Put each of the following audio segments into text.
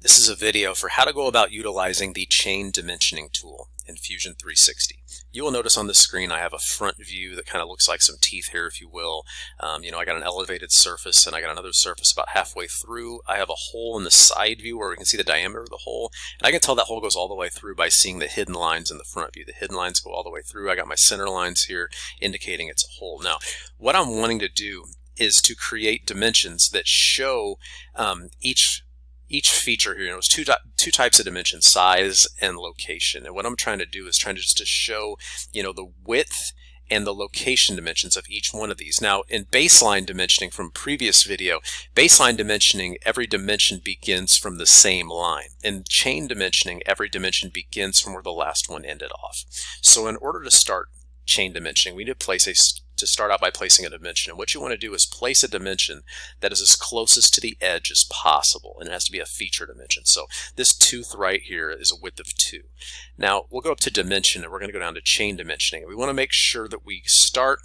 This is a video for how to go about utilizing the chain dimensioning tool in Fusion 360. You will notice on the screen I have a front view that kind of looks like some teeth here, if you will. I got an elevated surface and I got another surface about halfway through. I have a hole in the side view where we can see the diameter of the hole, and I can tell that hole goes all the way through by seeing the hidden lines in the front view. The hidden lines go all the way through. I got my center lines here indicating it's a hole. Now, what I'm wanting to do is to create dimensions that show each feature here. There's two types of dimensions: size and location. And what I'm trying to do is just to show, the width and the location dimensions of each one of these. Now, in baseline dimensioning from previous video, baseline dimensioning, every dimension begins from the same line. In chain dimensioning, every dimension begins from where the last one ended off. So in order to start chain dimensioning, we need to start out by placing a dimension. And what you want to do is place a dimension that is as closest to the edge as possible, and it has to be a feature dimension. So this tooth right here is a width of 2. Now we'll go up to dimension, and we're going to go down to chain dimensioning. And we want to make sure that we start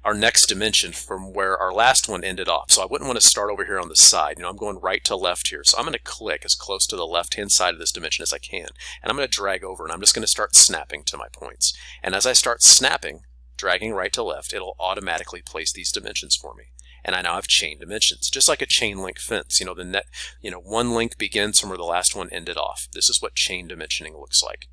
our next dimension from where our last one ended off. So I wouldn't want to start over here on the side. I'm going right to left here. So I'm going to click as close to the left-hand side of this dimension as I can. And I'm going to drag over, and I'm just going to start snapping to my points. And as I start snapping, dragging right to left, it'll automatically place these dimensions for me. And I now have chain dimensions, just like a chain link fence. One link begins from where the last one ended off. This is what chain dimensioning looks like.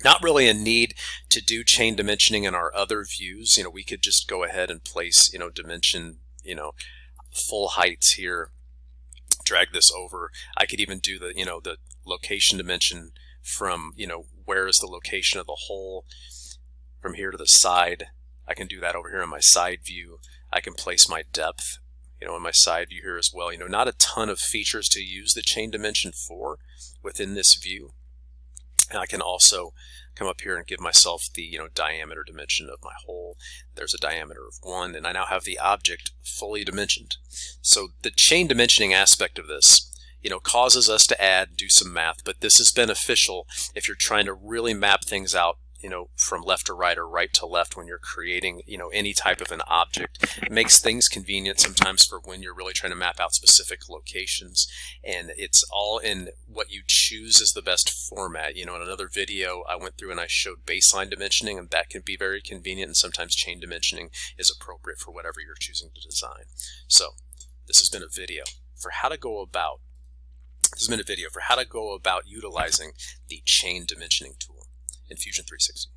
Not really a need to do chain dimensioning in our other views. We could just go ahead and place, dimension, full heights here, drag this over. I could even do the location dimension from, where is the location of the hole from here to the side. I can do that over here in my side view. I can place my depth, in my side view here as well. Not a ton of features to use the chain dimension for within this view. And I can also come up here and give myself the diameter dimension of my hole. There's a diameter of 1, and I now have the object fully dimensioned. So the chain dimensioning aspect of this causes us to do some math, but this is beneficial if you're trying to really map things out from left to right or right to left when you're creating any type of an object. It makes things convenient sometimes for when you're really trying to map out specific locations, and it's all in what you choose as the best format. In another video I went through and I showed baseline dimensioning, and that can be very convenient, and sometimes chain dimensioning is appropriate for whatever you're choosing to design. So this has been a video for how to go about utilizing the chain dimensioning tool in Fusion 360.